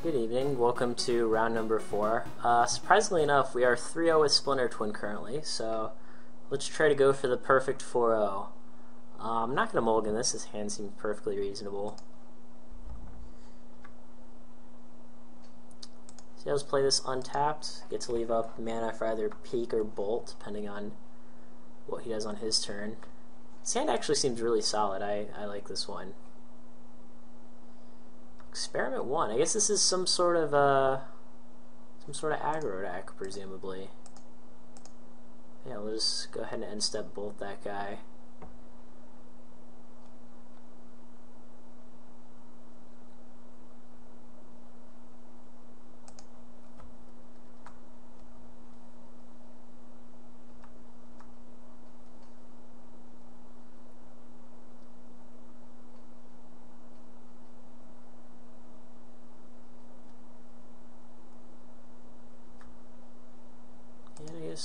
Good evening, welcome to round number 4. Surprisingly enough, we are 3-0 with Splinter Twin currently, so let's try to go for the perfect 4-0. I'm not going to mulligan this, his hand seems perfectly reasonable. So let's play this untapped, get to leave up mana for either Peek or Bolt, depending on what he does on his turn. This hand actually seems really solid, I like this one. Experiment 1. I guess this is some sort of aggro deck, presumably. Yeah, we'll just go ahead and end step bolt that guy.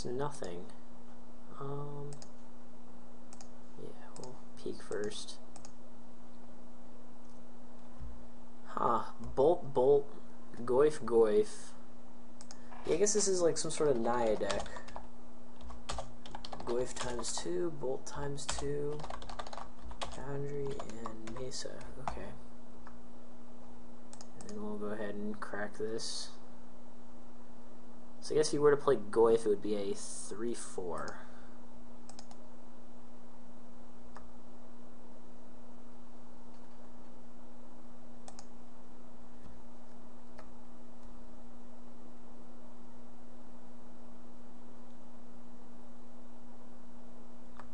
Nothing. Yeah, we'll peek first. Bolt, Goif, Goif. Yeah, I guess this is like some sort of Naya deck. Goif times 2, Bolt times 2, Foundry, and Mesa. Okay. And then we'll go ahead and crack this. So I guess if you were to play Goif, it would be a 3-4.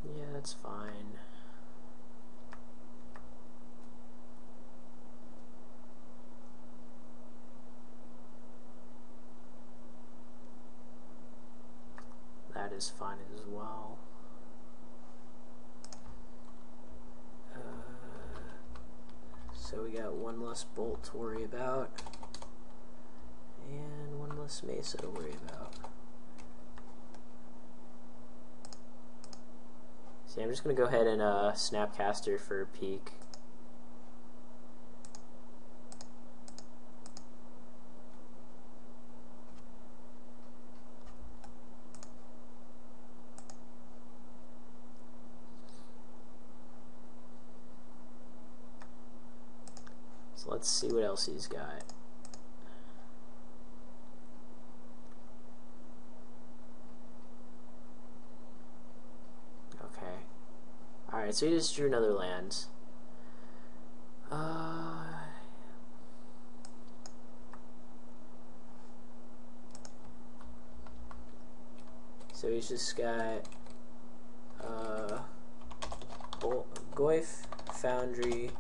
Yeah, that's fine. That is fine as well. So we got one less Bolt to worry about, and one less Mesa to worry about. See, I'm just going to go ahead and Snapcaster for Peek. Let's see what else he's got. Okay. Alright, so he just drew another land. So he's just got Goif, Foundry,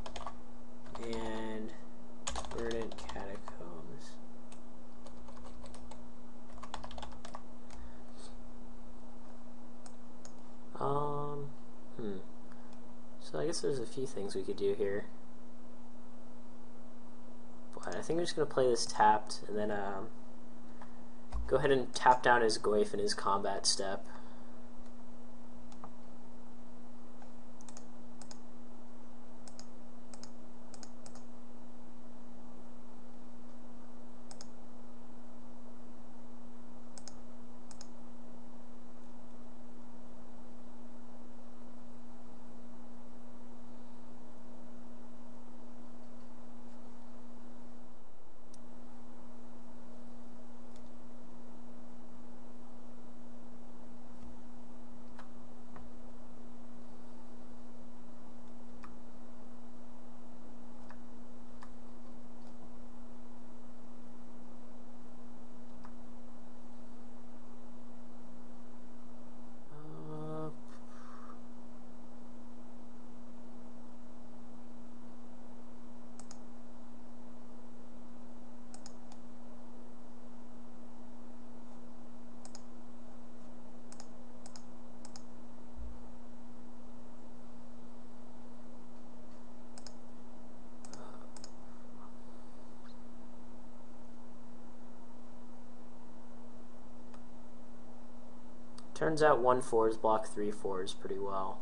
and Verdant Catacombs. So I guess there's a few things we could do here. But I think I'm just going to play this tapped, and then go ahead and tap down his Goif in his combat step. Turns out 1/4s block 3/4s pretty well.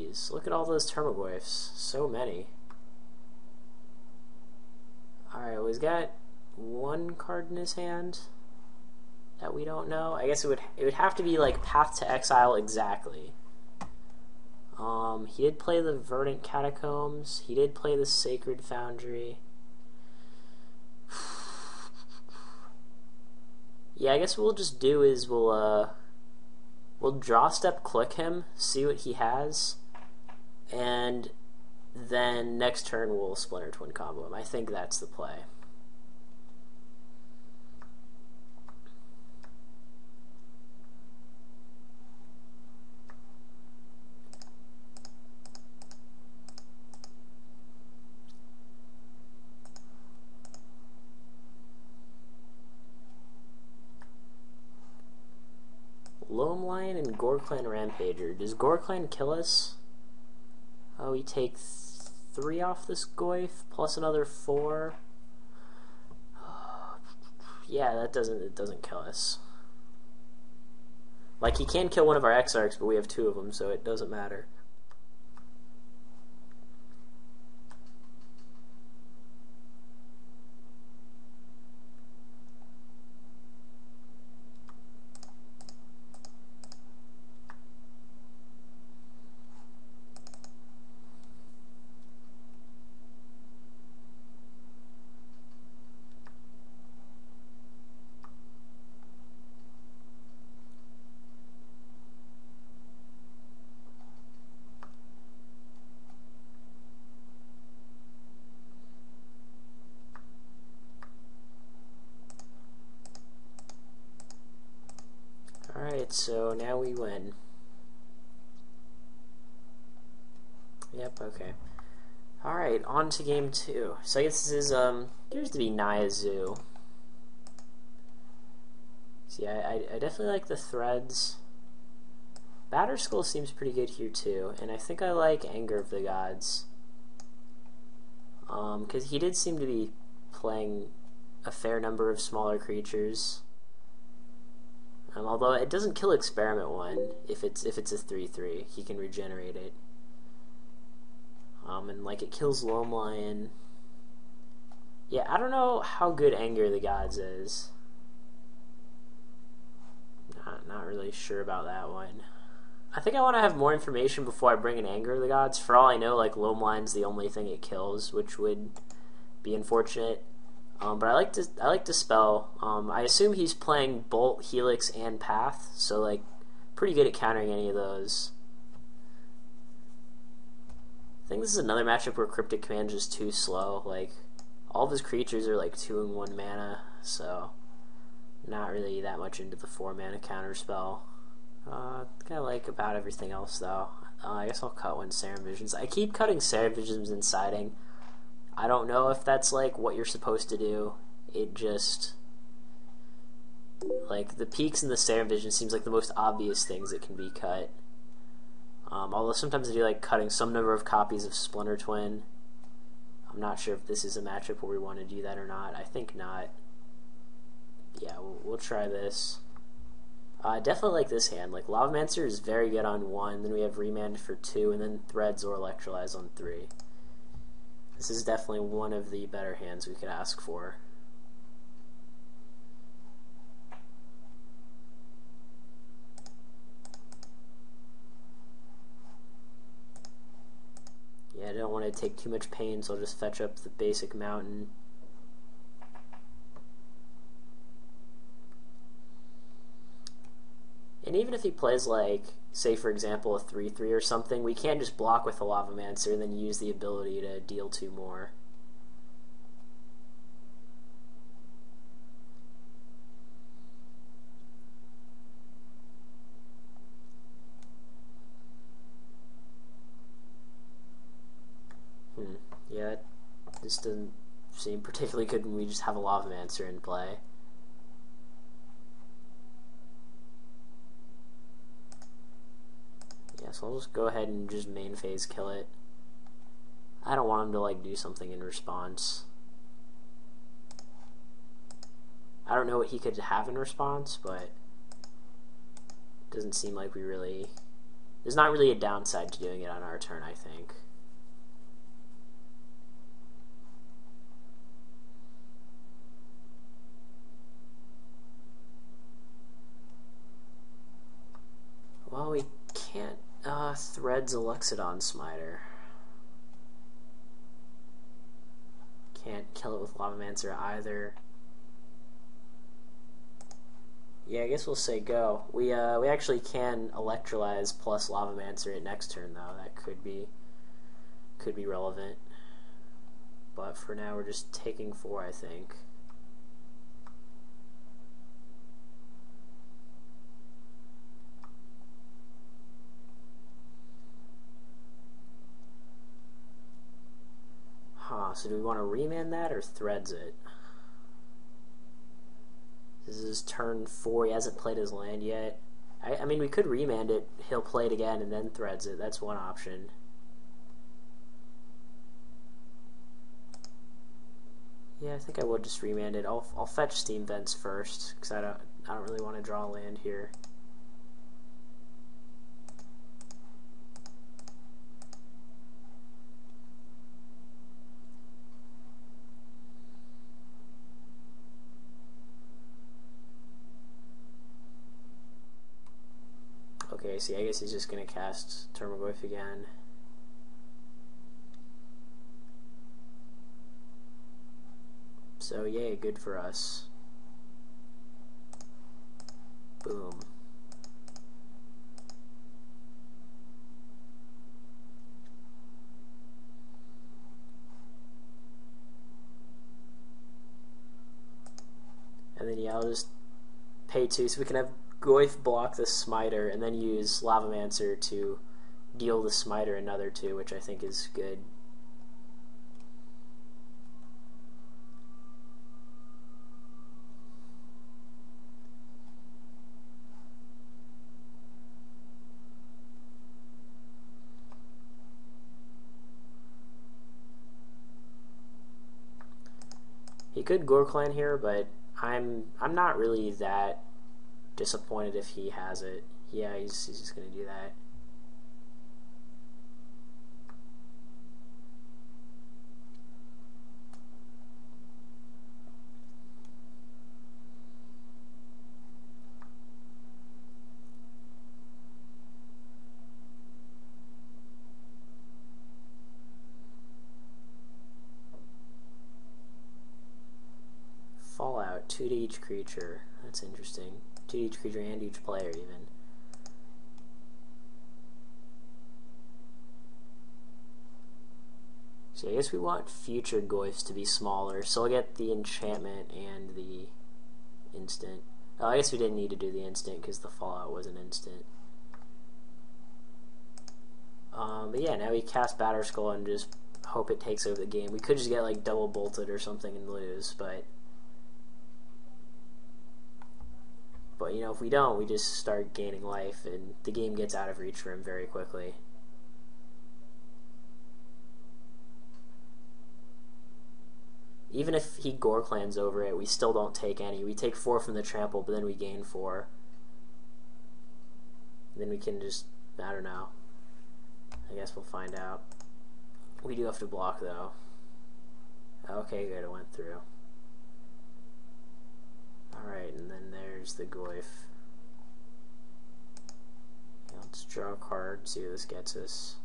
Jeez, look at all those Termaglyphs. So many. Alright, well, he's got one card in his hand that we don't know. I guess it would have to be like Path to Exile exactly. He did play the Verdant Catacombs. He did play the Sacred Foundry. Yeah, I guess what we'll just do is we'll draw step click him, see what he has, and then next turn we'll Splinter Twin combo him. I think that's the play. Loam Lion and Gorklan Rampager. Does Gorklan kill us? Oh, we take 3 off this Goyf, plus another 4. Yeah, it doesn't kill us. Like, he can kill one of our Exarchs, but we have 2 of them, so it doesn't matter. Alright, so now we win. Yep, okay. Alright, on to game 2. So I guess this is, appears to be Naya Zoo. See, I definitely like the Threads. Batterskull seems pretty good here too, and I think I like Anger of the Gods. Because he did seem to be playing a fair number of smaller creatures. Although it doesn't kill Experiment 1 if it's a 3/3, he can regenerate it. And like it kills Loam Lion. Yeah, I don't know how good Anger of the Gods is. Not really sure about that one. I think I want to have more information before I bring in Anger of the Gods. For all I know, like Loam Lion's the only thing it kills, which would be unfortunate. But I like Dispel. I assume he's playing Bolt, Helix, and Path, so like pretty good at countering any of those. I think this is another matchup where Cryptic Command is just too slow. Like all of his creatures are like 2 and 1 mana, so not really that much into the 4 mana counter spell. I think I like about everything else though. I guess I'll cut one Serum Visions. I keep cutting Serum Visions and siding. I don't know if that's like what you're supposed to do. It just, like, the peaks and the Serum Vision seems like the most obvious things that can be cut. Although sometimes I do like cutting some number of copies of Splinter Twin. I'm not sure if this is a matchup where we want to do that or not. I think not. Yeah, we'll try this. I definitely like this hand. Like, Lavamancer is very good on 1, then we have Remand for 2, and then Threads or Electrolyze on 3. This is definitely one of the better hands we could ask for. Yeah, I don't want to take too much pain, so I'll just fetch up the basic mountain. And even if he plays, like, say for example a 3/3 or something, we can't just block with the Lavamancer and then use the ability to deal 2 more. Yeah, this doesn't seem particularly good when we just have a Lavamancer in play. Yeah, so I'll just go ahead and just main phase kill it. I don't want him to like do something in response. I don't know what he could have in response, but it doesn't seem like we really There's not really a downside to doing it on our turn, I think. Well, we can't Threads Eluxidon Smiter. Can't kill it with Lavamancer either. Yeah, I guess we'll say go. We actually can Electrolyze plus Lavamancer it next turn though. That could be relevant. But for now we're just taking 4, I think. So do we want to remand that or Threads it? This is turn 4. He hasn't played his land yet. I mean, we could remand it. He'll play it again and then Threads it. That's one option. Yeah, I think I would just remand it. I'll fetch Steam Vents first because I don't really want to draw a land here. Okay, see, I guess he's just going to cast Termagoyf again. So, yay, good for us. Boom. And then, yeah, I'll just pay 2 so we can have Goyf block the Smiter and then use Lavamancer to deal the Smiter another 2, which I think is good. He could Gorklan here, but I'm not really that disappointed if he has it. Yeah, he's just gonna do that. Fallout, 2 to each creature. That's interesting. 2 to each creature and each player, even. So I guess we want future Goyfs to be smaller, so I'll get the enchantment and the instant. Oh, I guess we didn't need to do the instant because the Fallout was an instant. But yeah, now we cast Batterskull and just hope it takes over the game. We could just get like double bolted or something and lose, but you know, if we don't, we just start gaining life and the game gets out of reach for him very quickly. Even if he Gorklans over it, we still don't take any. We take 4 from the trample, but then we gain 4. And then we can just, I don't know. I guess we'll find out. We do have to block, though. Okay, good, it went through. Alright, and then there's the Goyf. Yeah, let's draw a card, see what this gets us.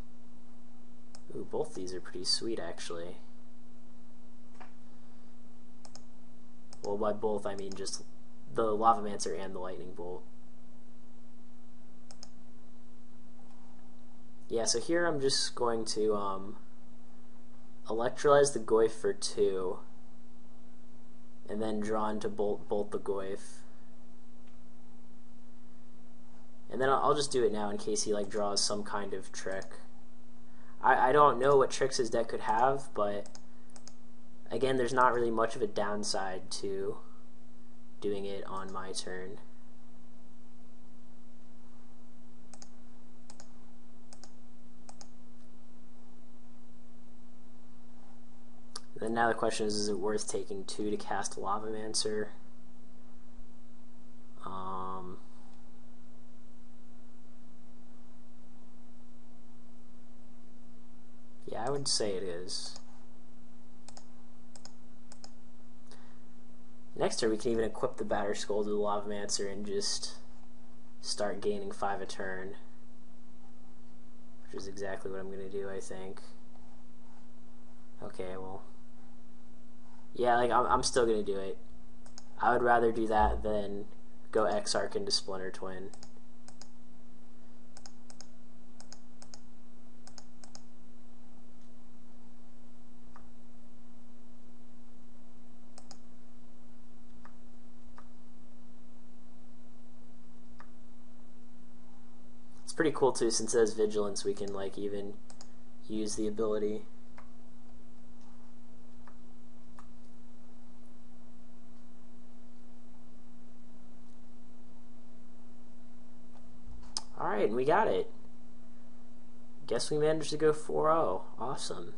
Ooh, both these are pretty sweet, actually. Well, by both, I mean just the Lavamancer and the Lightning Bolt. Yeah, so here I'm just going to Electrolyze the Goyf for 2, and then draw into bolt the Goyf. And then I'll just do it now in case he like draws some kind of trick. I don't know what tricks his deck could have, but again, there's not really much of a downside to doing it on my turn. Then now the question is it worth taking 2 to cast Lavamancer? Yeah, I would say it is. Next turn we can even equip the Batterskull to the Lavamancer and just start gaining 5 a turn. Which is exactly what I'm going to do, I think. Okay, well... yeah, like, I'm still going to do it. I would rather do that than go Exarch into Splinter Twin. It's pretty cool too, since it has Vigilance, we can like even use the ability. Alright, and we got it. Guess we managed to go 4-0. Awesome.